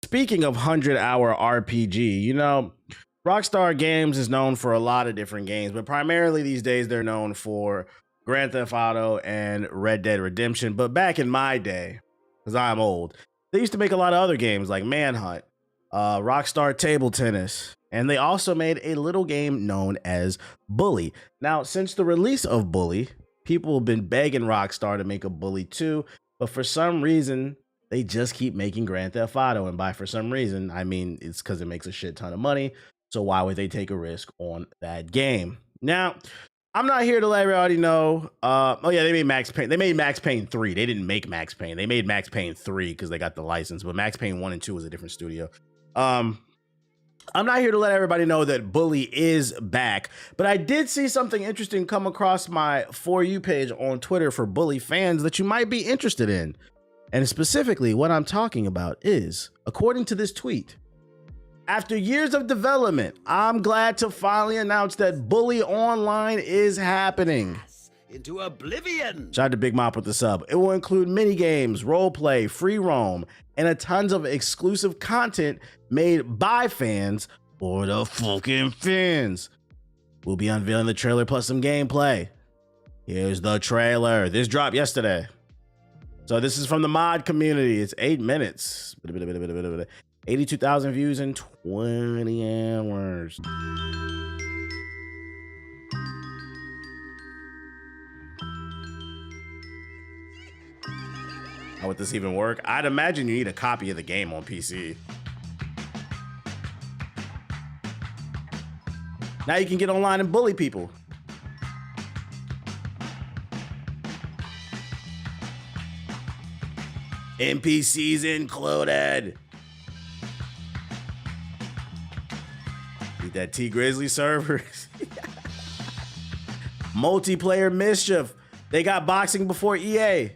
Speaking of 100-hour RPG, Rockstar Games is known for a lot of different games, but primarily these days they're known for Grand Theft Auto and Red Dead Redemption. But back in my day, because I'm old, they used to make a lot of other games like Manhunt, Rockstar Table Tennis, and they also made a little game known as Bully. Now, since the release of Bully, people have been begging Rockstar to make a Bully 2, but for some reason, they just keep making Grand Theft Auto. And by for some reason, I mean, it's because it makes a shit ton of money. So why would they take a risk on that game? Now, I'm not here to let everybody know. They made Max Payne. They made Max Payne 3. They didn't make Max Payne. They made Max Payne 3 because they got the license. But Max Payne 1 and 2 was a different studio. I'm not here to let everybody know that Bully is back. But I did see something interesting come across my For You page on Twitter for Bully fans that you might be interested in. And specifically, what I'm talking about is, according to this tweet, after years of development, I'm glad to finally announce that Bully Online is happening. Into oblivion. Shout out to Big Mop with the sub. It will include mini games, roleplay, free roam, and a tons of exclusive content made by fans for the fucking fans. We'll be unveiling the trailer plus some gameplay. Here's the trailer. This dropped yesterday. So this is from the mod community. It's 8 minutes. 82,000 views in 20 hours. How would this even work? I'd imagine you need a copy of the game on PC. Now you can get online and bully people. NPCs included. Need that T Grizzly servers. Multiplayer mischief. They got boxing before EA.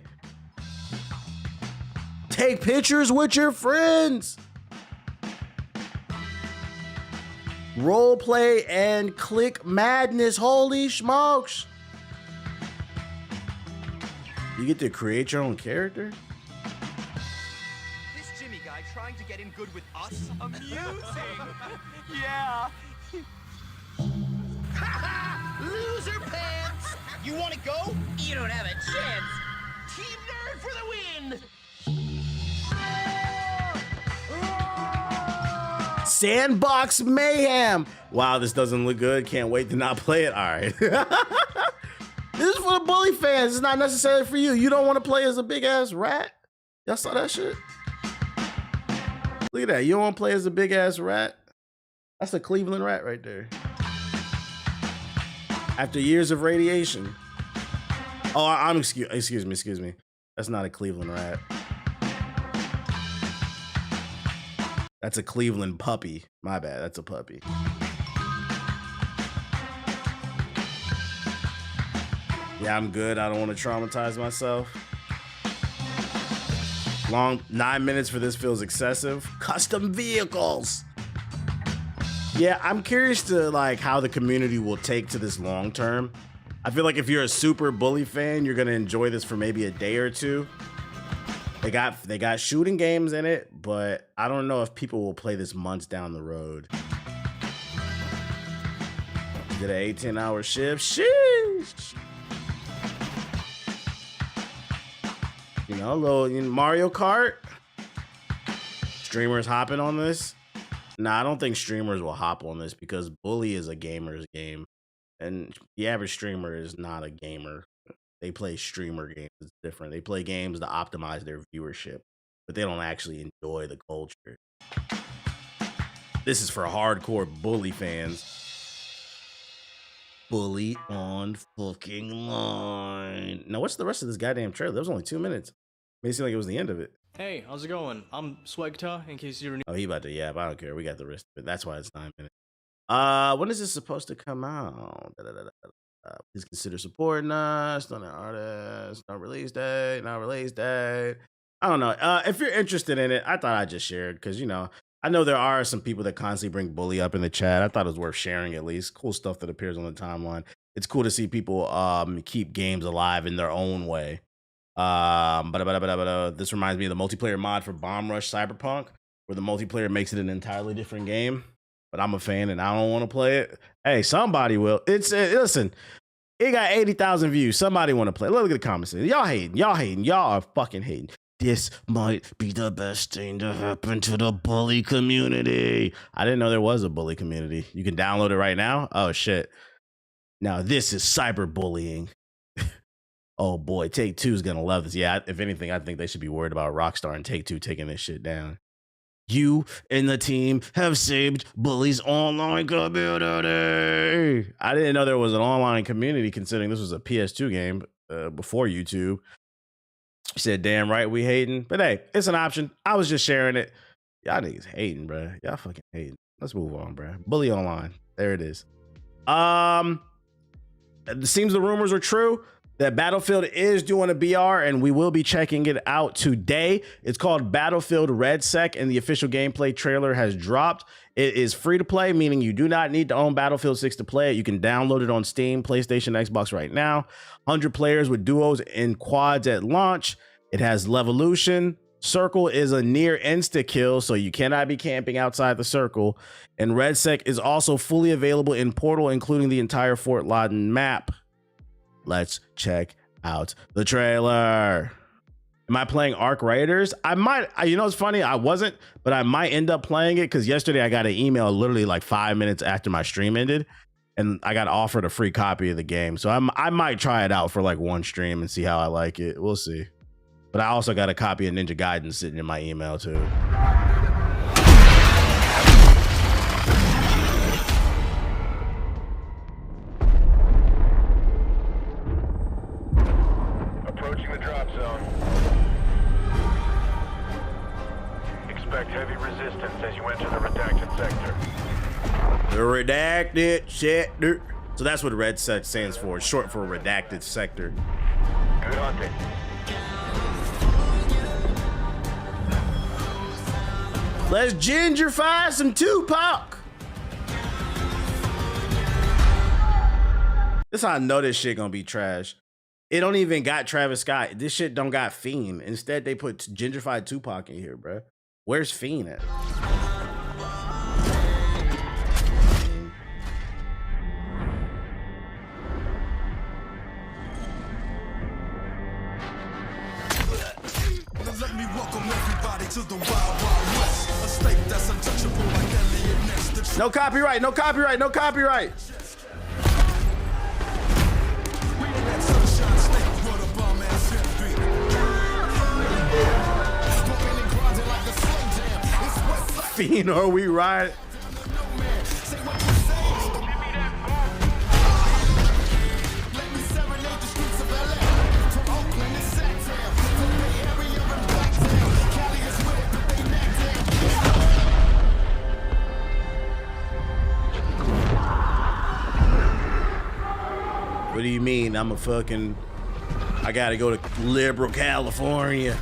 Take pictures with your friends. Roleplay and click madness. Holy smokes. You get to create your own character? Trying to get in good with us? Amusing! Yeah! Loser pants! You wanna go? You don't have a chance! Team Nerd for the win! Sandbox Mayhem! Wow, this doesn't look good. Can't wait to not play it. All right. This is for the Bully fans. It's not necessarily for you. You don't want to play as a big ass rat? Y'all saw that shit? Look at that. You don't want to play as a big ass rat? That's a Cleveland rat right there. After years of radiation. Oh, excuse me. That's not a Cleveland rat. That's a Cleveland puppy. My bad. That's a puppy. Yeah, I'm good. I don't want to traumatize myself. Long 9 minutes for this feels excessive. Custom vehicles. Yeah, I'm curious to how the community will take to this long term. I feel like if you're a super Bully fan, you're gonna enjoy this for maybe a day or two. They got shooting games in it, but I don't know if people will play this months down the road. Did an 18-hour shift. Sheesh. A little Mario Kart. Streamers hopping on this? Nah, I don't think streamers will hop on this because Bully is a gamer's game. And the average streamer is not a gamer. They play streamer games. It's different. They play games to optimize their viewership, but they don't actually enjoy the culture. This is for hardcore Bully fans. Bully on fucking line. Now, what's the rest of this goddamn trailer? That was only 2 minutes. Made it seem like it was the end of it. Hey, how's it going? I'm Swegta, in case you're new. Oh, he about to yap. I don't care. We got the rest of it. That's why it's 9 minutes. When is this supposed to come out? Please consider supporting us. Not an artist. No release date. No release date. I don't know. If you're interested in it, I thought I just shared because, I know there are some people that constantly bring Bully up in the chat. I thought it was worth sharing at least. Cool stuff that appears on the timeline. It's cool to see people keep games alive in their own way. This reminds me of the multiplayer mod for Bomb Rush Cyberpunk, where the multiplayer makes it an entirely different game. But I'm a fan and I don't want to play it. Hey, somebody will. Listen, it got 80,000 views. Somebody want to play. Look at the comments. Y'all hating. Y'all are fucking hating. This might be the best thing to happen to the bully community. I didn't know there was a bully community. You can download it right now. Oh shit. Now this is cyberbullying. Oh boy, Take-Two is gonna love this. Yeah, if anything, I think they should be worried about Rockstar and Take-Two taking this shit down. You and the team have saved Bully's online community. I didn't know there was an online community considering this was a PS2 game before YouTube. Said, damn right we hating. But hey, it's an option. I was just sharing it. Y'all niggas hating, bro. Y'all fucking hating. Let's move on, bro. Bully Online. There it is. It seems the rumors are true that Battlefield is doing a BR, and we will be checking it out today. It's called Battlefield RedSec, and the official gameplay trailer has dropped. It is free to play, meaning you do not need to own Battlefield 6 to play it. You can download it on Steam, PlayStation, Xbox right now. 100 players with duos and quads at launch. It has Levolution. Circle is a near insta-kill, so you cannot be camping outside the circle. And RedSec is also fully available in Portal, including the entire Fort Lauderdale map. Let's check out the trailer. Am I playing Arc Raiders? I might. You know, it's funny. I wasn't, but I might end up playing it because yesterday I got an email literally like 5 minutes after my stream ended, and I got offered a free copy of the game. So I might try it out for like one stream and see how I like it. We'll see. But I also got a copy of Ninja Gaiden sitting in my email too. Approaching the drop zone. Expect heavy resistance as you enter the redacted sector. The redacted sector. So that's what RedSec stands for. It's short for redacted sector. Good hunting. Let's gingerfy some Tupac. This how I know this shit gonna be trash. It don't even got Travis Scott. This shit don't got Fiend. Instead, they put gingerfied Tupac in here, bro. Where's Fiend at? Let me welcome everybody to the Wild Wild West, a state that's untouchable like Elliot Ness. No copyright, no copyright, no copyright. We in that sunshine state where the bomb ass hip beat. Smoking and grinding like a slow jam. It's West Side. Fiend, are we right? No man, say what you say. Give me that bomb. Let me serenade the streets of LA. From Oakland and Sacktown, from Bay Area and Blacktown. Cali is with it, but they neck down. What do you mean? I gotta go to liberal California.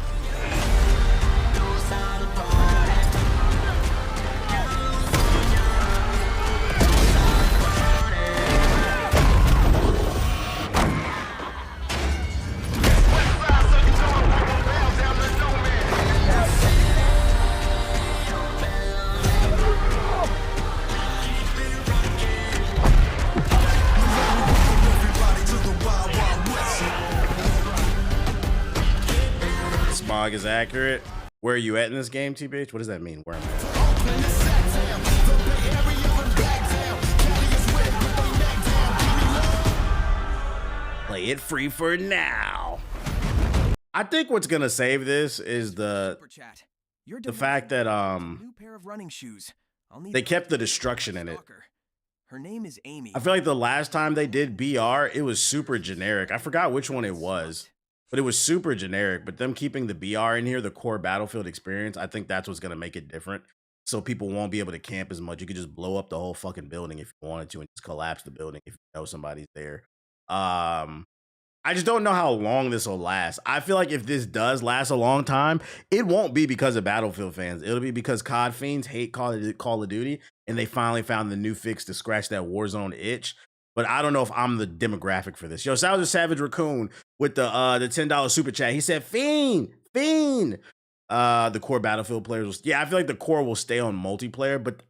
Smog is accurate. Where are you at in this game, TBH? What does that mean? Where am I? Play it free for now. I think what's gonna save this is the fact that New pair of running shoes. I'll need they kept the destruction in it. Her name is Amy. I feel like the last time they did BR, it was super generic. I forgot which one it was, but it was super generic. But them keeping the BR in here, the core Battlefield experience, I think that's what's gonna make it different. So people won't be able to camp as much. You could just blow up the whole fucking building if you wanted to, and just collapse the building if you know somebody's there. I just don't know how long this will last. I feel like if this does last a long time, it won't be because of Battlefield fans. It'll be because COD fiends hate Call of Duty, and they finally found the new fix to scratch that Warzone itch. But I don't know if I'm the demographic for this. Yo, Salvage Savage Raccoon with the $10 super chat. He said, Fiend. The core Battlefield players will, yeah, I feel like the core will stay on multiplayer, but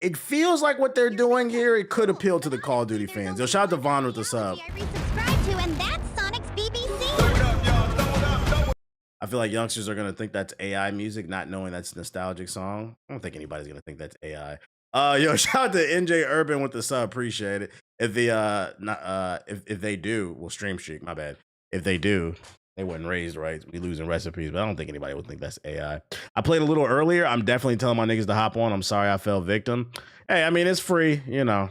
it feels like what they're doing here, it could appeal to the Call of Duty fans. Yo, shout out to Vaughn with the sub. I resubscribe to, and that's Sonic's BBC. I feel like youngsters are gonna think that's AI music, not knowing that's a nostalgic song. I don't think anybody's gonna think that's AI. Yo, shout out to NJ Urban with the sub, appreciate it. If if they do, well, Stream Streak, my bad. If they do, they wasn't raised right. We losing recipes, but I don't think anybody would think that's AI. I played a little earlier. I'm definitely telling my niggas to hop on. I'm sorry I fell victim. Hey, I mean, it's free, you know, as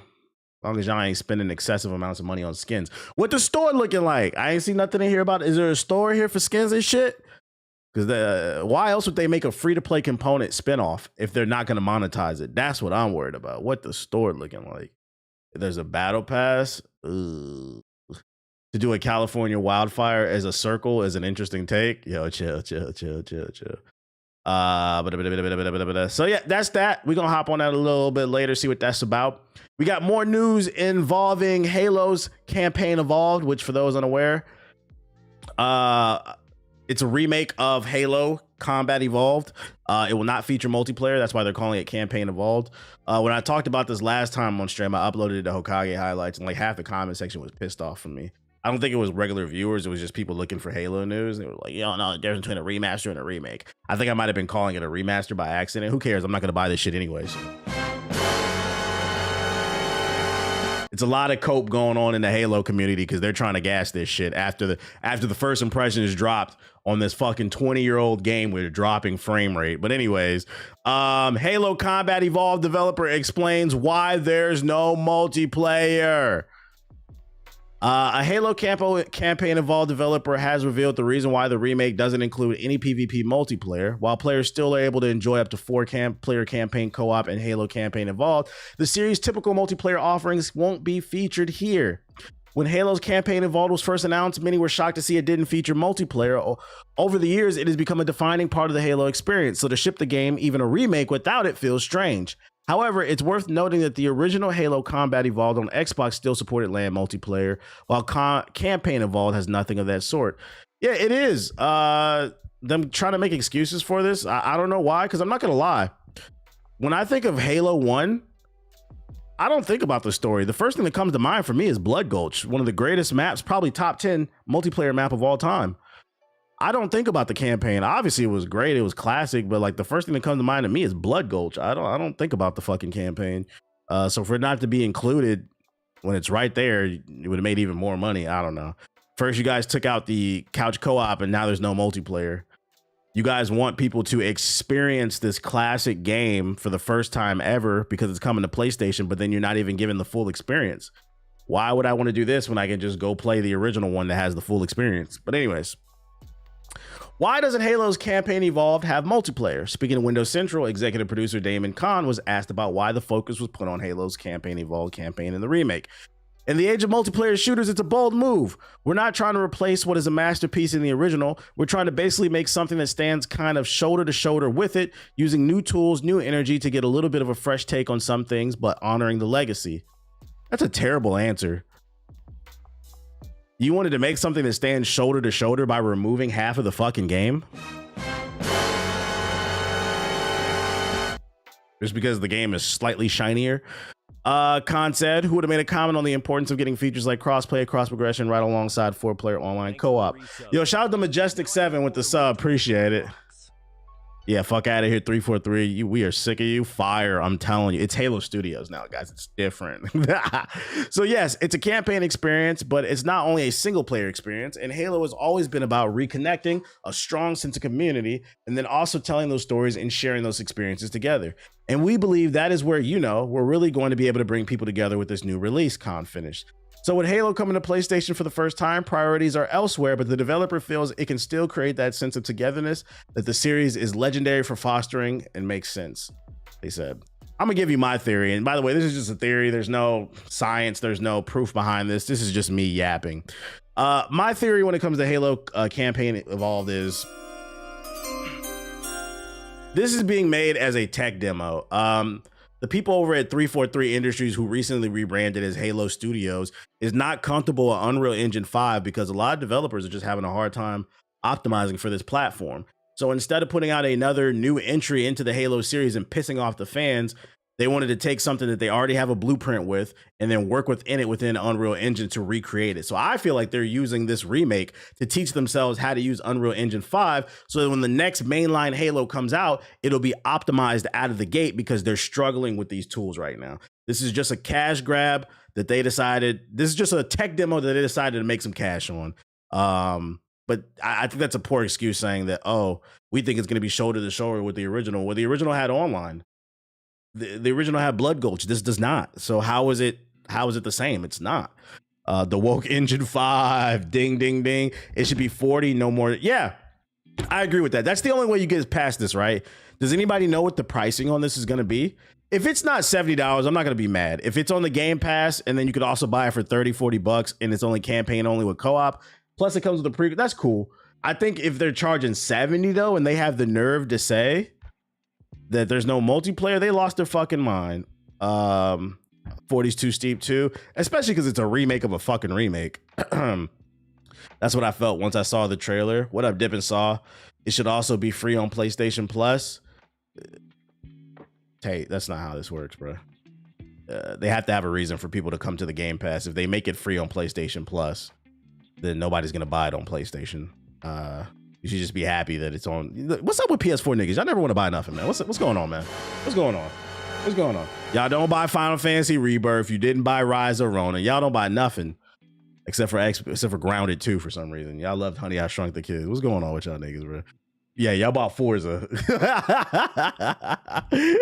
long as y'all ain't spending excessive amounts of money on skins. What the store looking like? I ain't seen nothing in here about it. Is there a store here for skins and shit? Because why else would they make a free-to-play component spinoff if they're not going to monetize it? That's what I'm worried about. What the store looking like? If there's a battle pass. To do a California wildfire as a circle is an interesting take. Yo, chill. So yeah, that's that. We're gonna hop on that a little bit later, see what that's about. We got more news involving Halo's Campaign Evolved, which for those unaware, it's a remake of Halo Combat Evolved. It will not feature multiplayer. That's why they're calling it Campaign Evolved. When I talked about this last time on stream, I uploaded it to Hokage highlights, and like half the comment section was pissed off from me. I don't think it was regular viewers. It was just people looking for Halo news. They were like, you don't know the difference between a remaster and a remake. I think I might have been calling it a remaster by accident. Who cares? I'm not going to buy this shit anyways. It's a lot of cope going on in the Halo community because they're trying to gas this shit after the first impression is dropped on this fucking 20-year-old game with a dropping frame rate. But anyways, Halo Combat Evolved developer explains why there's no multiplayer. A Halo Campaign Evolved developer has revealed the reason why the remake doesn't include any PvP multiplayer. While players still are able to enjoy up to 4-player campaign co-op and Halo Campaign Evolved, the series' typical multiplayer offerings won't be featured here. When Halo's Campaign Evolved was first announced, many were shocked to see it didn't feature multiplayer. Over the years, it has become a defining part of the Halo experience, so to ship the game, even a remake, without it feels strange. However, it's worth noting that the original Halo Combat Evolved on Xbox still supported LAN multiplayer, while Campaign Evolved has nothing of that sort. Yeah, it is. Them trying to make excuses for this. I don't know why, because I'm not going to lie. When I think of Halo 1, I don't think about the story. The first thing that comes to mind for me is Blood Gulch, one of the greatest maps, probably top 10 multiplayer map of all time. I don't think about the campaign. Obviously, it was great. It was classic, but like the first thing that comes to mind to me is Blood Gulch. I don't think about the fucking campaign. So for it not to be included when it's right there, it would have made even more money. I don't know. First, you guys took out the couch co-op, and now there's no multiplayer. You guys want people to experience this classic game for the first time ever because it's coming to PlayStation, but then you're not even giving the full experience. Why would I want to do this when I can just go play the original one that has the full experience? But anyways. Why doesn't Halo's Campaign Evolved have multiplayer? Speaking of Windows Central, executive producer Damon Kahn was asked about why the focus was put on Halo's Campaign Evolved campaign in the remake. In the age of multiplayer shooters, it's a bold move. We're not trying to replace what is a masterpiece in the original. We're trying to basically make something that stands kind of shoulder to shoulder with it, using new tools, new energy to get a little bit of a fresh take on some things, but honoring the legacy. That's a terrible answer. You wanted to make something that stands shoulder to shoulder by removing half of the fucking game? Just because the game is slightly shinier? Khan said, who would have made a comment on the importance of getting features like crossplay, cross progression right alongside 4-player online co-op. Yo, shout out to Majestic 7 with the sub. Appreciate it. Yeah, fuck out of here, 343. We are sick of you. Fire, I'm telling you. It's Halo Studios now, guys. It's different. So yes, it's a campaign experience, but it's not only a single player experience. And Halo has always been about reconnecting, a strong sense of community, and then also telling those stories and sharing those experiences together. And we believe that is where, we're really going to be able to bring people together with this new release, Khan finished. So with Halo coming to PlayStation for the first time, priorities are elsewhere, but the developer feels it can still create that sense of togetherness that the series is legendary for fostering and makes sense, they said. I'm gonna give you my theory. And by the way, this is just a theory. There's no science. There's no proof behind this. This is just me yapping. My theory when it comes to Halo Campaign Evolved is this is being made as a tech demo. The people over at 343 Industries, who recently rebranded as Halo Studios, is not comfortable with Unreal Engine 5 because a lot of developers are just having a hard time optimizing for this platform. So instead of putting out another new entry into the Halo series and pissing off the fans, they wanted to take something that they already have a blueprint with and then work within it within Unreal Engine to recreate it. So I feel like they're using this remake to teach themselves how to use Unreal Engine 5 so that when the next mainline Halo comes out, it'll be optimized out of the gate because they're struggling with these tools right now. This is just a cash grab that they decided. This is just a tech demo that they decided to make some cash on. But I think that's a poor excuse saying that, oh, we think it's going to be shoulder to shoulder with the original. Well, the original had online. The original had Blood Gulch. This does not. So how is it the same? It's not. The Woke Engine 5, ding, ding, ding. It should be 40, no more. Yeah, I agree with that. That's the only way you get past this, right? Does anybody know what the pricing on this is going to be? If it's not $70, I'm not going to be mad. If it's on the Game Pass and then you could also buy it for 30, 40 bucks and it's only campaign only with co-op, plus it comes with a pre, that's cool. I think if they're charging 70 though, and they have the nerve to say that there's no multiplayer, they lost their fucking mind. 40's too steep too, especially because it's a remake of a fucking remake. That's what I felt once I saw the trailer. What up, Dip and Saw? It should also be free on PlayStation Plus. Hey, that's not how this works, bro. They have to have a reason for people to come to the Game Pass. If they make it free on PlayStation Plus, then nobody's gonna buy it on PlayStation. You should just be happy that it's on. What's up with PS4 niggas? Y'all never want to buy nothing, man. What's going on, man? What's going on? What's going on? Y'all don't buy Final Fantasy Rebirth. You didn't buy Rise of Ronin. Y'all don't buy nothing except for Grounded 2 for some reason. Y'all loved Honey, I Shrunk the Kids. What's going on with y'all niggas, bro? Yeah, y'all bought Forza.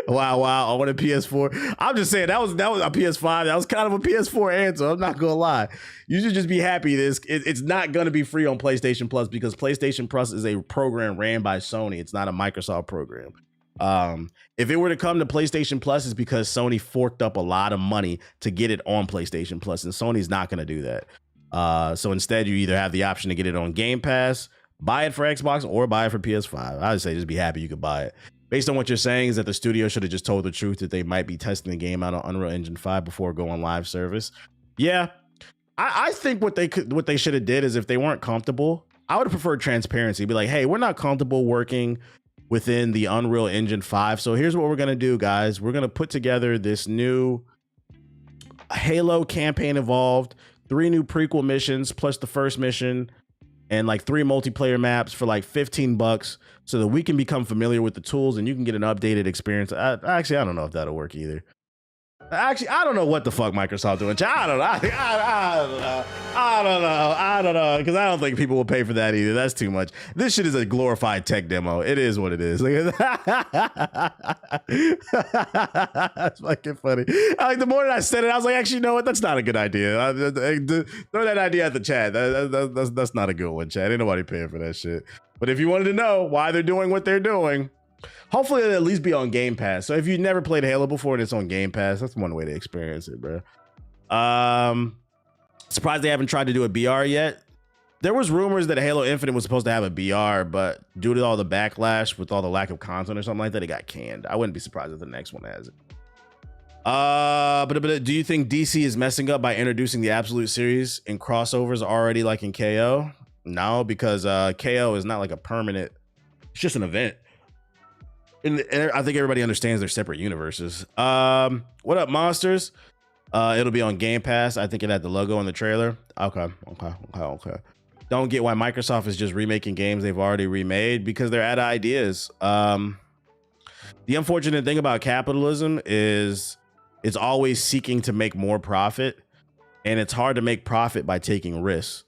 Wow, I want a PS4. I'm just saying that was a PS5. That was kind of a PS4 answer. I'm not gonna lie. You should just be happy it's not gonna be free on PlayStation Plus because PlayStation Plus is a program ran by Sony. It's not a Microsoft program. If it were to come to PlayStation Plus, it's because Sony forked up a lot of money to get it on PlayStation Plus, and Sony's not gonna do that. So instead, you either have the option to get it on Game Pass, buy it for Xbox, or buy it for PS5. I would say just be happy you could buy it. Based on what you're saying is that the studio should have just told the truth that they might be testing the game out on Unreal Engine 5 before going live service. Yeah, I think what they should have did is if they weren't comfortable, I would have preferred transparency. Be like, hey, we're not comfortable working within the Unreal Engine 5. So here's what we're going to do, guys. We're going to put together this new Halo campaign evolved, 3 new prequel missions plus the first mission, and like 3 multiplayer maps for like $15 so that we can become familiar with the tools and you can get an updated experience. Actually, I don't know if that'll work either. Actually, I don't know what the fuck Microsoft doing. I don't know, because I don't think people will pay for that either. That's too much. This shit is a glorified tech demo. It is what it is. That's fucking funny. The more that I said it, I was like, actually, you know what? That's not a good idea. Throw that idea at the chat. That's not a good one, chat. Ain't nobody paying for that shit. But if you wanted to know why they're doing what they're doing, hopefully it'll at least be on Game Pass. So if you've never played Halo before and it's on Game Pass, that's one way to experience it, bro. Surprised they haven't tried to do a BR yet. There was rumors that Halo Infinite was supposed to have a BR, but due to all the backlash with all the lack of content or something like that, it got canned. I wouldn't be surprised if the next one has it. But do you think DC is messing up by introducing the Absolute series in crossovers already like in KO? No, because KO is not like a permanent, it's just an event. And I think everybody understands they're separate universes. What up, monsters? It'll be on Game Pass. I think it had the logo in the trailer. Okay. Don't get why Microsoft is just remaking games they've already remade, because they're out of ideas. The unfortunate thing about capitalism is it's always seeking to make more profit, and it's hard to make profit by taking risks.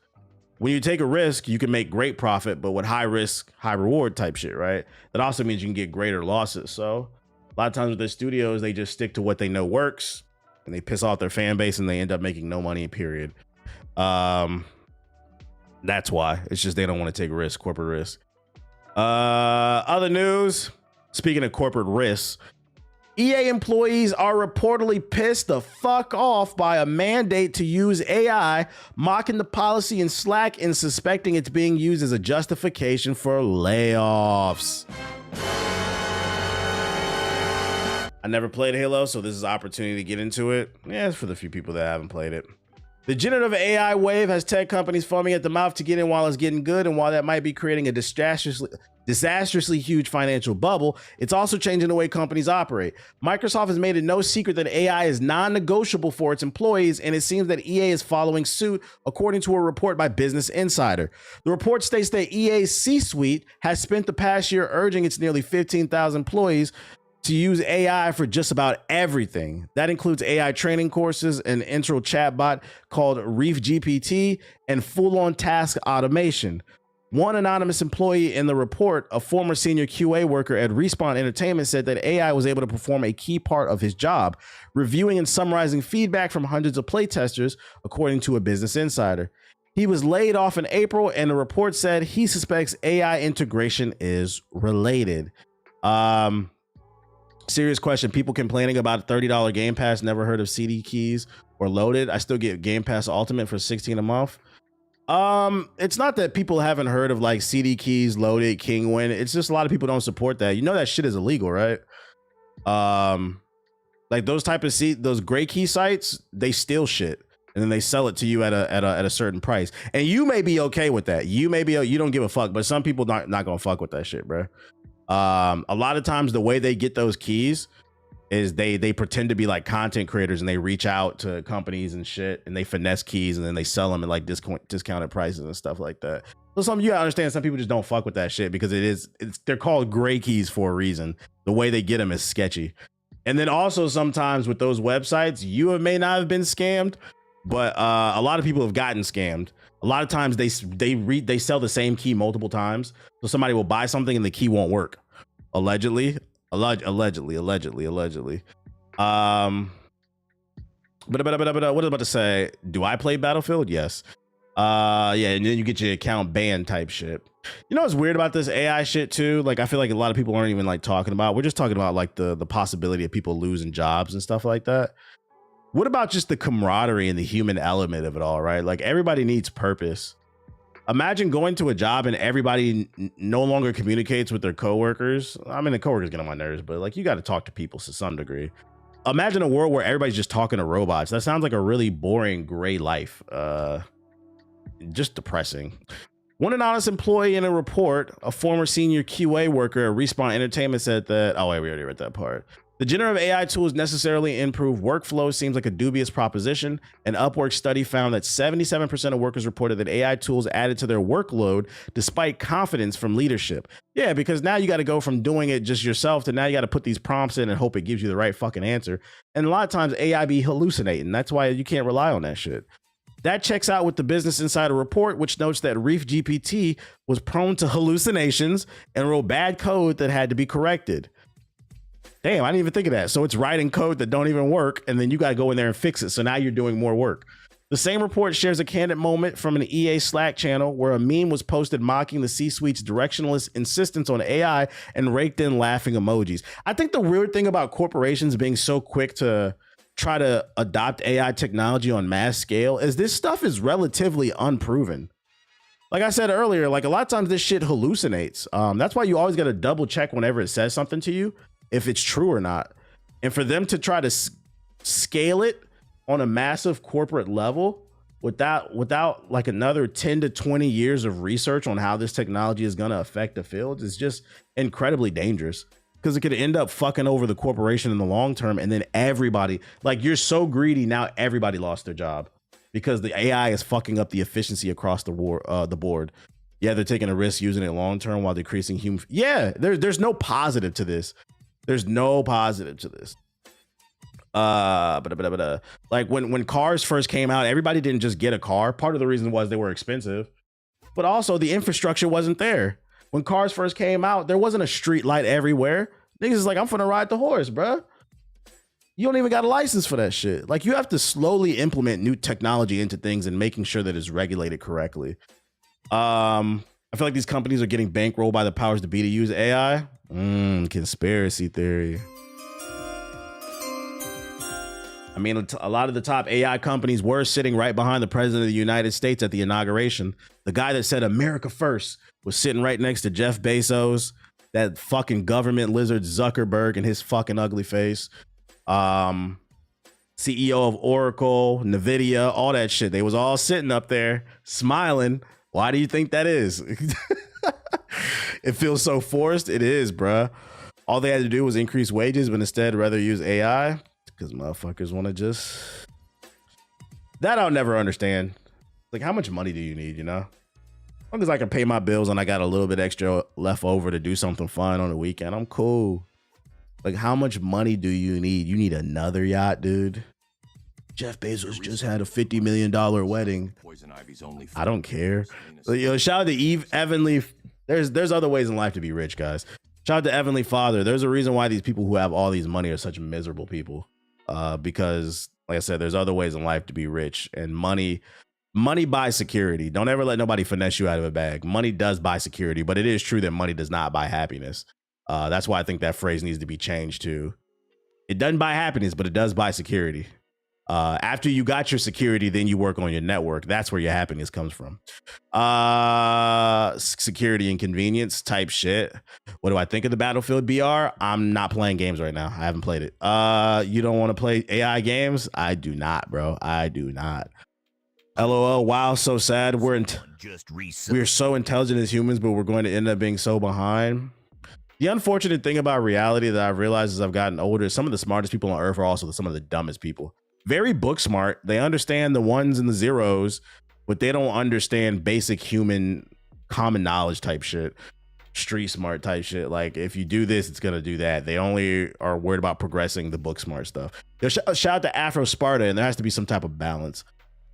When you take a risk, you can make great profit, but with high risk, high reward type shit, right? That also means you can get greater losses. So a lot of times with the studios, they just stick to what they know works, and they piss off their fan base, and they end up making no money, period. That's why. It's just they don't want to take risk, corporate risk. Other news, speaking of corporate risks, EA employees are reportedly pissed the fuck off by a mandate to use AI, mocking the policy in Slack and suspecting it's being used as a justification for layoffs. I never played Halo, so this is an opportunity to get into it. Yeah, it's for the few people that haven't played it. The generative AI wave has tech companies foaming at the mouth to get in while it's getting good, and while that might be creating a disastrously huge financial bubble, it's also changing the way companies operate. Microsoft has made it no secret that AI is non-negotiable for its employees, and it seems that EA is following suit, according to a report by Business Insider. The report states that EA's C-suite has spent the past year urging its nearly 15,000 employees to use AI for just about everything. That includes AI training courses, an intro chatbot called Reef GPT, and full-on task automation. One anonymous employee in the report, a former senior QA worker at Respawn Entertainment, said that AI was able to perform a key part of his job, reviewing and summarizing feedback from hundreds of playtesters, according to a Business Insider. He was laid off in April, and the report said he suspects AI integration is related. Serious question. People complaining about $30 Game Pass, never heard of CD keys or loaded. I still get Game Pass Ultimate for $16 a month. It's not that people haven't heard of like CD keys, loaded, Kingwin. It's just a lot of people don't support that. You know that shit is illegal, right? Like those type of those gray key sites, they steal shit and then they sell it to you at a certain price. And you may be okay with that. You don't give a fuck, but some people not gonna fuck with that shit, bro. A lot of times the way they get those keys is they pretend to be like content creators and they reach out to companies and shit and they finesse keys and then they sell them at like discounted prices and stuff like that. So you gotta understand, some people just don't fuck with that shit because they're called gray keys for a reason. The way they get them is sketchy. And then also sometimes with those websites, you may not have been scammed, but a lot of people have gotten scammed. A lot of times they sell the same key multiple times. So somebody will buy something and the key won't work. Allegedly. What was I about to say? Do I play Battlefield? Yes. Yeah, and then you get your account banned type shit. You know what's weird about this AI shit too? Like I feel like a lot of people aren't even like talking about. We're just talking about like the possibility of people losing jobs and stuff like that. What about just the camaraderie and the human element of it all, right? Like everybody needs purpose. Imagine going to a job and everybody no longer communicates with their coworkers. I mean, the coworkers get on my nerves, but like you got to talk to people to some degree. Imagine a world where everybody's just talking to robots. That sounds like a really boring gray life. Just depressing. One anonymous employee in a report, a former senior QA worker at Respawn Entertainment, said that, oh wait, we already read that part. The generative AI tools necessarily improve workflow seems like a dubious proposition. An Upwork study found that 77% of workers reported that AI tools added to their workload despite confidence from leadership. Yeah, because now you got to go from doing it just yourself to now you got to put these prompts in and hope it gives you the right fucking answer. And a lot of times AI be hallucinating. That's why you can't rely on that shit. That checks out with the Business Insider report, which notes that Reef GPT was prone to hallucinations and wrote bad code that had to be corrected. Damn, I didn't even think of that. So it's writing code that don't even work, and then you got to go in there and fix it. So now you're doing more work. The same report shares a candid moment from an EA Slack channel where a meme was posted mocking the C-suite's directionless insistence on AI and raked in laughing emojis. I think the weird thing about corporations being so quick to try to adopt AI technology on mass scale is this stuff is relatively unproven. Like I said earlier, like a lot of times this shit hallucinates. That's why you always got to double check whenever it says something to you, if it's true or not. And for them to try to scale it on a massive corporate level without like another 10 to 20 years of research on how this technology is going to affect the field is just incredibly dangerous, because it could end up fucking over the corporation in the long term. And then everybody, like, you're so greedy now, everybody lost their job because the AI is fucking up the efficiency across the board. Yeah, they're taking a risk using it long term while decreasing human. Yeah, there's no positive to this. There's no positive to this. Like when cars first came out, everybody didn't just get a car. Part of the reason was they were expensive, but also the infrastructure wasn't there. When cars first came out, there wasn't a street light everywhere. Niggas is like, I'm finna ride the horse, bruh. You don't even got a license for that shit. Like, you have to slowly implement new technology into things and making sure that it's regulated correctly. I feel like these companies are getting bankrolled by the powers to be to use AI. Conspiracy theory. I mean, a lot of the top AI companies were sitting right behind the president of the United States at the inauguration. The guy that said America first was sitting right next to Jeff Bezos, that fucking government lizard Zuckerberg and his fucking ugly face. CEO of Oracle, Nvidia, all that shit. They was all sitting up there smiling. Why do you think that is? It feels so forced. It is, bruh. All they had to do was increase wages, but instead rather use AI because motherfuckers want to just. That I'll never understand. Like, how much money do you need, you know? As long as I can pay my bills and I got a little bit extra left over to do something fun on the weekend, I'm cool. Like, how much money do you need? You need another yacht, dude. Jeff Bezos just had a $50 million wedding. I don't care. Yo, shout out to Eve Evanly. There's other ways in life to be rich, guys. Shout out to Heavenly Father. There's a reason why these people who have all these money are such miserable people. Because, like I said, there's other ways in life to be rich. And money buys security. Don't ever let nobody finesse you out of a bag. Money does buy security, but it is true that money does not buy happiness. That's why I think that phrase needs to be changed to, it doesn't buy happiness, but it does buy security. After you got your security, then you work on your network. That's where your happiness comes from. Security and convenience type shit. What do I think of the Battlefield BR? I'm not playing games right now. I haven't played it. You don't want to play AI games? I do not, bro. I do not. LOL. Wow, so sad. We're so intelligent as humans, but we're going to end up being so behind. The unfortunate thing about reality that I've realized as I've gotten older is some of the smartest people on earth are also some of the dumbest people. Very book smart. They understand the ones and the zeros, but they don't understand basic human common knowledge type shit. Street smart type shit. Like, if you do this, it's going to do that. They only are worried about progressing the book smart stuff. Shout out to Afro Sparta, and there has to be some type of balance.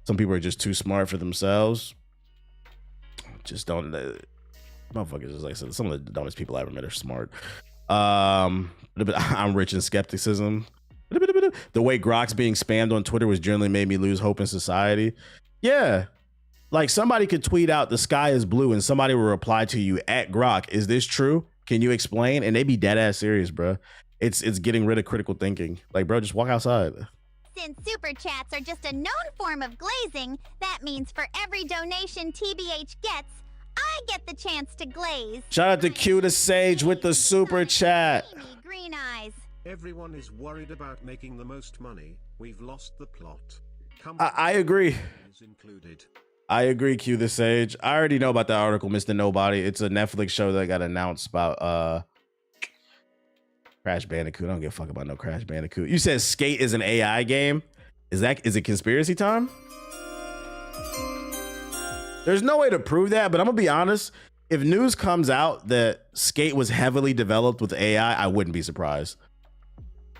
Some people are just too smart for themselves. Just don't. Motherfuckers, just like I said, some of the dumbest people I ever met are smart. I'm rich in skepticism. The way Grok's being spammed on Twitter was generally made me lose hope in society. Yeah. Like, somebody could tweet out the sky is blue and somebody will reply to you at Grok. Is this true? Can you explain? And they be dead ass serious, bro. It's getting rid of critical thinking. Like, bro, just walk outside. Since super chats are just a known form of glazing, that means for every donation TBH gets, I get the chance to glaze. Shout out to Q the Sage with the super chat. Green eyes. Everyone is worried about making the most money. We've lost the plot. I agree. Included. I agree, Q the Sage. I already know about that article, Mr. Nobody. It's a Netflix show that got announced about Crash Bandicoot. I don't give a fuck about no Crash Bandicoot. You said Skate is an AI game. Is it conspiracy time? There's no way to prove that, but I'm gonna be honest. If news comes out that Skate was heavily developed with AI, I wouldn't be surprised.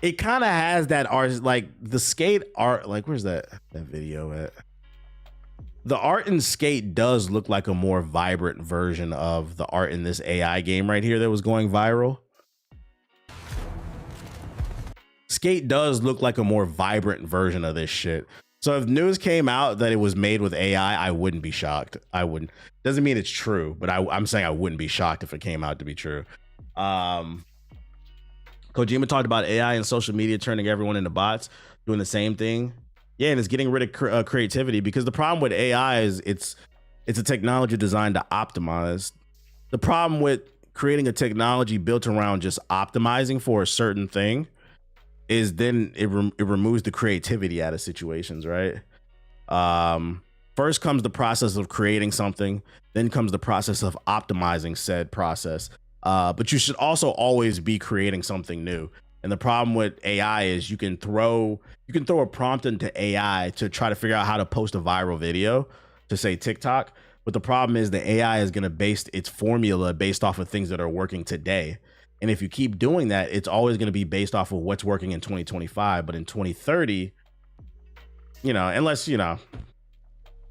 It kind of has that art, like the Skate art. Like, where's that video at? The art in Skate does look like a more vibrant version of the art in this AI game right here that was going viral. Skate does look like a more vibrant version of this shit. So if news came out that it was made with AI, I wouldn't be shocked. I wouldn't. Doesn't mean it's true, but I'm saying I wouldn't be shocked if it came out to be true. Kojima talked about AI and social media turning everyone into bots, doing the same thing. Yeah, and it's getting rid of creativity, because the problem with AI is it's a technology designed to optimize. The problem with creating a technology built around just optimizing for a certain thing is then it removes the creativity out of situations, right? First comes the process of creating something, then comes the process of optimizing said process. But you should also always be creating something new. And the problem with AI is you can throw a prompt into AI to try to figure out how to post a viral video to, say, TikTok. But the problem is the AI is going to base its formula based off of things that are working today. And if you keep doing that, it's always going to be based off of what's working in 2025. But in 2030, unless, I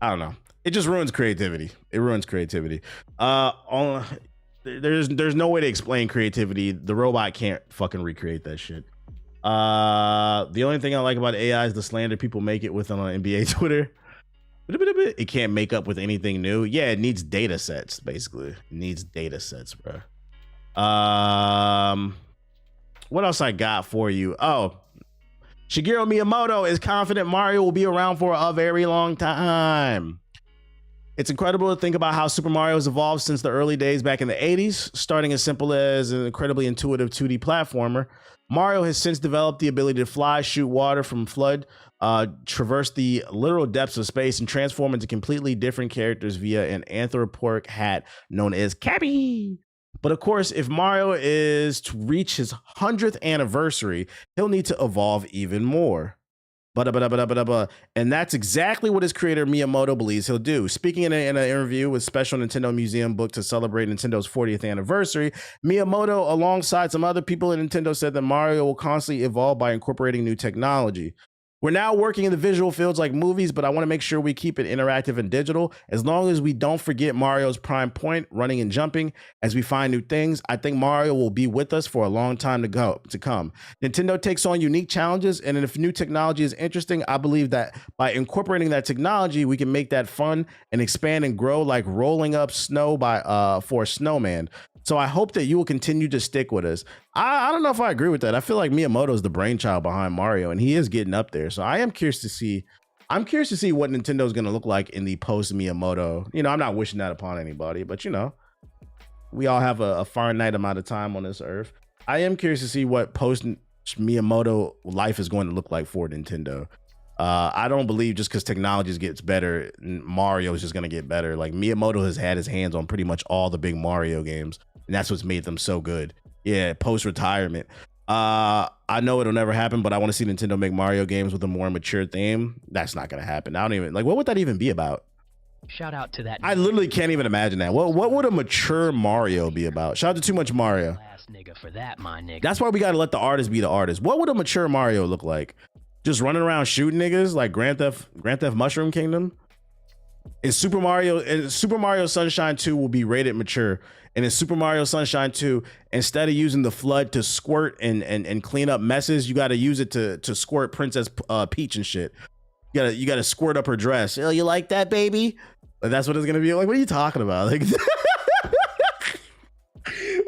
don't know. It just ruins creativity. It ruins creativity. There's no way to explain creativity. The robot can't fucking recreate that shit. The only thing I like about AI is the slander people make it with on NBA Twitter. It can't make up with anything new. Yeah, it needs data sets, basically. It needs data sets, bro. What else I got for you? Oh, Shigeru Miyamoto is confident Mario will be around for a very long time. It's incredible to think about how Super Mario has evolved since the early days back in the 80s, starting as simple as an incredibly intuitive 2D platformer. Mario has since developed the ability to fly, shoot water from flood, traverse the literal depths of space, and transform into completely different characters via an anthropomorphic hat known as Cappy. But of course, if Mario is to reach his 100th anniversary, he'll need to evolve even more. And that's exactly what his creator Miyamoto believes he'll do. Speaking in an interview with Special Nintendo Museum book to celebrate Nintendo's 40th anniversary, Miyamoto, alongside some other people at Nintendo, said that Mario will constantly evolve by incorporating new technology. We're now working in the visual fields like movies, but I want to make sure we keep it interactive and digital. As long as we don't forget Mario's prime point, running and jumping, as we find new things, I think Mario will be with us for a long time to come. Nintendo takes on unique challenges, and if new technology is interesting, I believe that by incorporating that technology, we can make that fun and expand and grow, like rolling up snow for a snowman. So I hope that you will continue to stick with us. I don't know if I agree with that. I feel like Miyamoto is the brainchild behind Mario, and he is getting up there. So I am curious to see. I'm curious to see what Nintendo is going to look like in the post Miyamoto. You know, I'm not wishing that upon anybody, but you know, we all have a finite amount of time on this earth. I am curious to see what post Miyamoto life is going to look like for Nintendo. I don't believe just because technology gets better, Mario is just going to get better. Like Miyamoto has had his hands on pretty much all the big Mario games, and that's what's made them so good. Yeah, post-retirement. I know it'll never happen, but I want to see Nintendo make Mario games with a more mature theme. That's not going to happen. I don't even, like, what would that even be about? Shout out to that. I literally can't even imagine that. What would a mature Mario be about? Shout out to Too Much Mario. Last nigga for that, my nigga. That's why we got to let the artist be the artist. What would a mature Mario look like? Just running around shooting niggas like Grand Theft Mushroom Kingdom? In Super Mario Sunshine 2 will be rated mature. And in Super Mario Sunshine 2, instead of using the flood to squirt and clean up messes, you got to use it to squirt Princess Peach and shit. You gotta squirt up her dress. Oh, you like that, baby? Like, that's what it's gonna be like. What are you talking about? Like,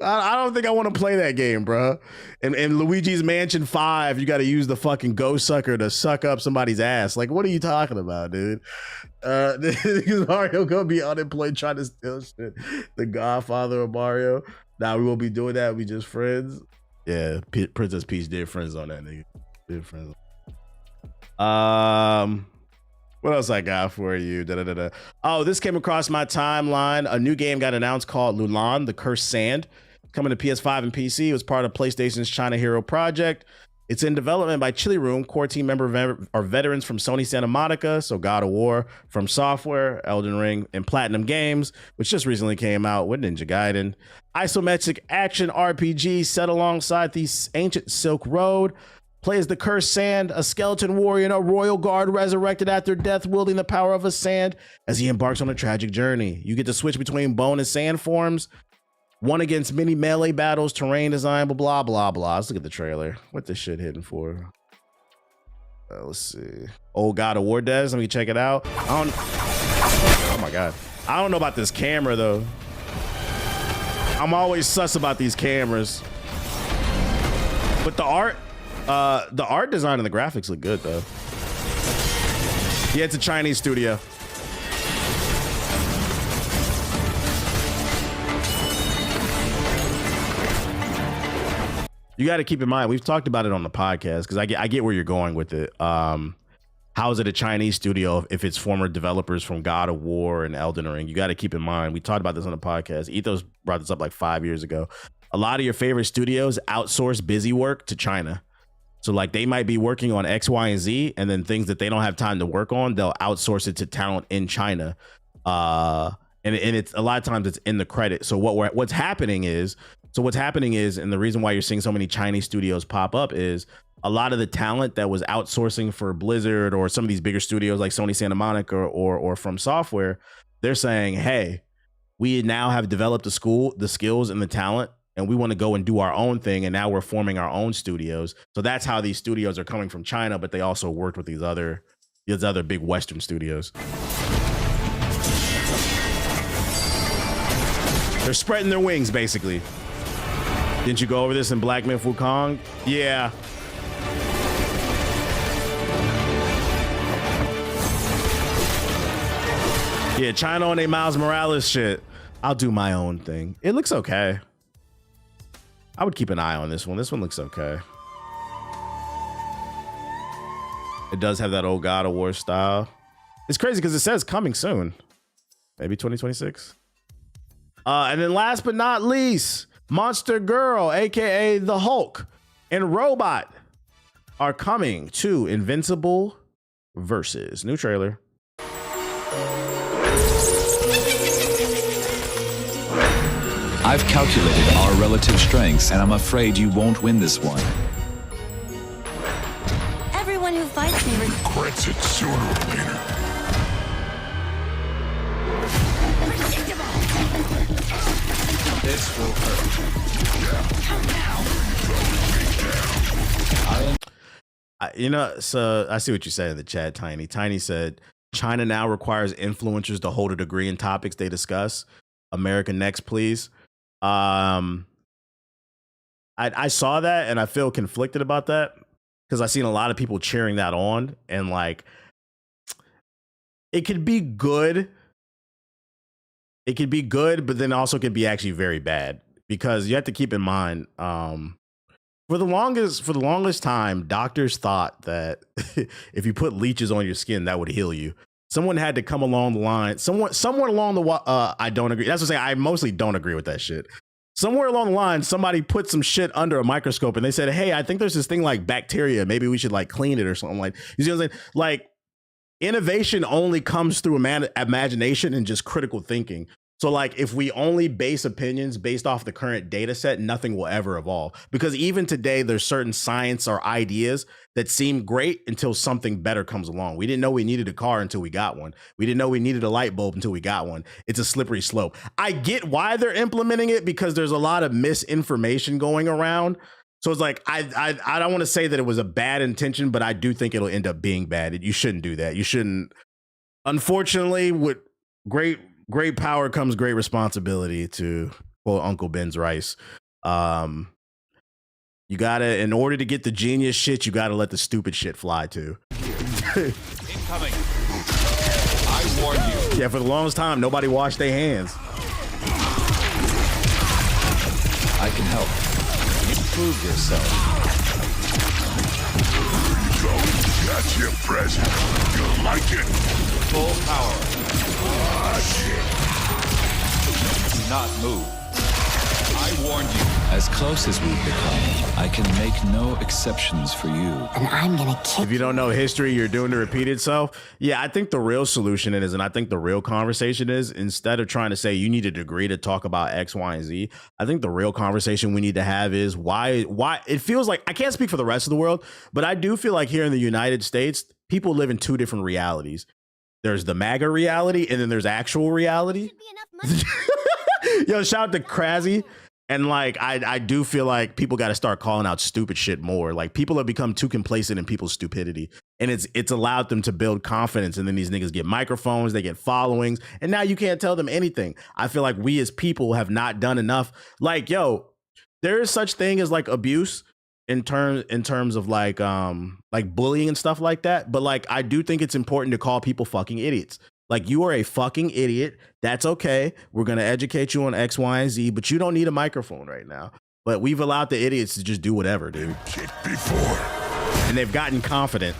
I don't think I want to play that game, bro. In Luigi's Mansion 5, you got to use the fucking ghost sucker to suck up somebody's ass. Like, what are you talking about, dude? Because Mario gonna be unemployed trying to steal shit. The Godfather of Mario. Nah, we won't be doing that. We just friends. Yeah, Princess Peach did friends on that nigga. Did friends. What else I got for you? Oh, this came across my timeline. A new game got announced called Lulan, The Cursed Sand, coming to PS5 and PC. It was part of PlayStation's China Hero project. It's in development by Chili Room. Core team member are veterans from Sony Santa Monica, so God of War, From Software, Elden Ring, and Platinum Games, which just recently came out with Ninja Gaiden. Isometric action RPG set alongside the ancient Silk Road. Play as the Cursed Sand, a skeleton warrior and a royal guard resurrected after death, wielding the power of a sand as he embarks on a tragic journey. You get to switch between bone and sand forms, one against many melee battles, terrain design, blah, blah, blah. Let's look at the trailer. What this shit hitting for? Let's see. Oh, God of War Des. Let me check it out. Oh my God. I don't know about this camera, though. I'm always sus about these cameras. But the art design and the graphics look good, though. Yeah, it's a Chinese studio. You got to keep in mind, we've talked about it on the podcast because I get where you're going with it. How is it a Chinese studio if it's former developers from God of War and Elden Ring? You got to keep in mind, we talked about this on the podcast. Ethos brought this up like 5 years ago. A lot of your favorite studios outsource busy work to China. So like they might be working on X, Y, and Z, and then things that they don't have time to work on, they'll outsource it to talent in China. And it's a lot of times it's in the credit. So what's happening is, and the reason why you're seeing so many Chinese studios pop up is a lot of the talent that was outsourcing for Blizzard or some of these bigger studios like Sony Santa Monica or From Software, they're saying, hey, we now have developed the skills and the talent, and we want to go and do our own thing. And now we're forming our own studios. So that's how these studios are coming from China, but they also worked with these other big Western studios. They're spreading their wings, basically. Didn't you go over this in Black Myth Wukong? Yeah. Yeah, China on a Miles Morales shit. I'll do my own thing. It looks okay. I would keep an eye on this one. This one looks okay. It does have that old God of War style. It's crazy because it says coming soon. Maybe 2026. And then last but not least, Monster Girl, aka the Hulk, and Robot are coming to Invincible Versus. New trailer. I've calculated our relative strengths, and I'm afraid you won't win this one. Everyone who fights me Regrets it sooner or later. This will hurt. You know, so I see what you said in the chat, Tiny. Tiny said, China now requires influencers to hold a degree in topics they discuss. America next, please. I saw that and I feel conflicted about that because I've seen a lot of people cheering that on, and like it could be good. It could be good, but then also could be actually very bad, because you have to keep in mind, for the longest time, doctors thought that if you put leeches on your skin, that would heal you. Someone had to come along the line. Somewhere along the I don't agree. That's what I'm saying. I mostly don't agree with that shit. Somewhere along the line, somebody put some shit under a microscope and they said, "Hey, I think there's this thing like bacteria. Maybe we should like clean it or something." Like, you see what I'm saying? Like, innovation only comes through imagination and just critical thinking. So like, if we only base opinions based off the current data set, nothing will ever evolve. Because even today, there's certain science or ideas that seem great until something better comes along. We didn't know we needed a car until we got one. We didn't know we needed a light bulb until we got one. It's a slippery slope. I get why they're implementing it, because there's a lot of misinformation going around. So it's like, I don't want to say that it was a bad intention, but I do think it'll end up being bad. You shouldn't do that. You shouldn't. Unfortunately, with great power comes great responsibility, to quote Uncle Ben's Rice. You gotta, in order to get the genius shit, you gotta let the stupid shit fly too. Incoming. I warn you. Yeah, for the longest time, nobody washed their hands. I can help. Improve yourself. That's your present. You'll like it. Full power. Do not move. I warned you. As close as we've become, I can make no exceptions for you. and I'm gonna kick. If you don't know history, you're doomed to repeat itself. Yeah, I think the real solution is, and I think the real conversation is, instead of trying to say you need a degree to talk about X, Y, and Z, I think the real conversation we need to have is why it feels like, I can't speak for the rest of the world, but I do feel like here in the United States, people live in two different realities. There's the MAGA reality, and then there's actual reality. Yo, shout out to Krasy. And like, I do feel like people got to start calling out stupid shit more. Like, people have become too complacent in people's stupidity, and it's allowed them to build confidence. And then these niggas get microphones, they get followings, and now you can't tell them anything. I feel like we as people have not done enough. Like, yo, there is such thing as like abuse in terms of like bullying and stuff like that. But like, I do think it's important to call people fucking idiots. Like, you are a fucking idiot. That's okay. We're going to educate you on X, Y, and Z, but you don't need a microphone right now. But we've allowed the idiots to just do whatever, dude. Kicked before. And they've gotten confident.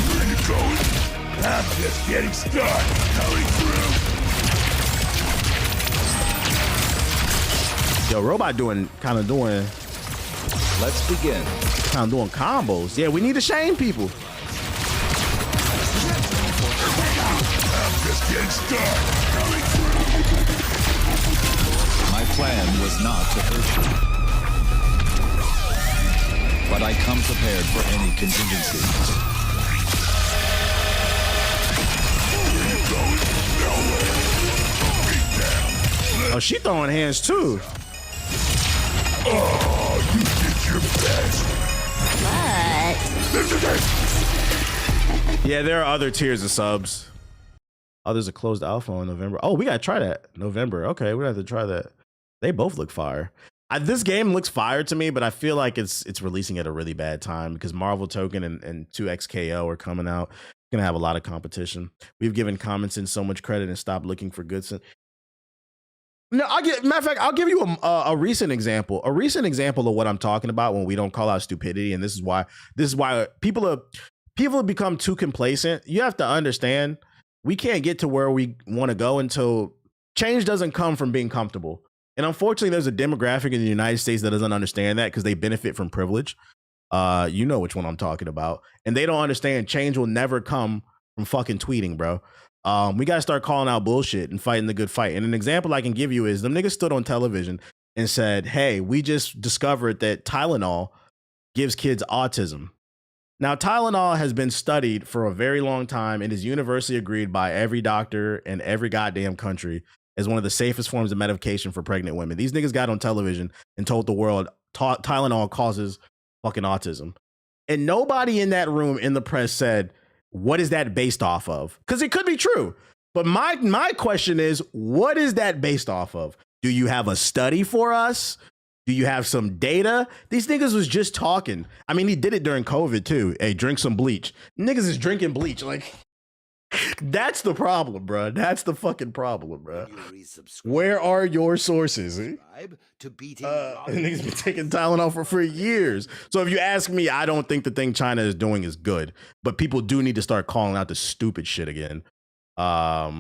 Where you going? I'm just getting started. Coming through. Yo, Robot kind of doing Let's begin. combos. Yeah, we need to shame people. Just getting started. My plan was not to hurt you, but I come prepared for any contingency. Oh, she throwing hands too. Oh, you did your best. Yeah, there are other tiers of subs. Oh, there's a closed alpha in November. Oh, we gotta try that. November. Okay, we have to try that. They both look fire. This game looks fire to me, but I feel like it's releasing at a really bad time because Marvel Token and 2XKO are coming out. Gonna have a lot of competition. We've given comments in so much credit and stopped looking for good. No, matter of fact, I'll give you a recent example. A recent example of what I'm talking about when we don't call out stupidity, and this is why people have become too complacent. You have to understand we can't get to where we want to go until change doesn't come from being comfortable. And unfortunately, there's a demographic in the United States that doesn't understand that because they benefit from privilege. You know which one I'm talking about. And they don't understand change will never come from fucking tweeting, bro. We got to start calling out bullshit and fighting the good fight. And an example I can give you is them niggas stood on television and said, hey, we just discovered that Tylenol gives kids autism. Now, Tylenol has been studied for a very long time and is universally agreed by every doctor in every goddamn country as one of the safest forms of medication for pregnant women. These niggas got on television and told the world Tylenol causes fucking autism. And nobody in that room in the press said, what is that based off of? Because it could be true. But my question is, what is that based off of? Do you have a study for us? Do you have some data? These niggas was just talking. I mean, he did it during COVID too. Hey, drink some bleach. Niggas is drinking bleach. Like, that's the problem, bro. That's the fucking problem, bro. Where are your sources? Niggas been taking Tylenol for years. So if you ask me, I don't think the thing China is doing is good. But people do need to start calling out the stupid shit again. But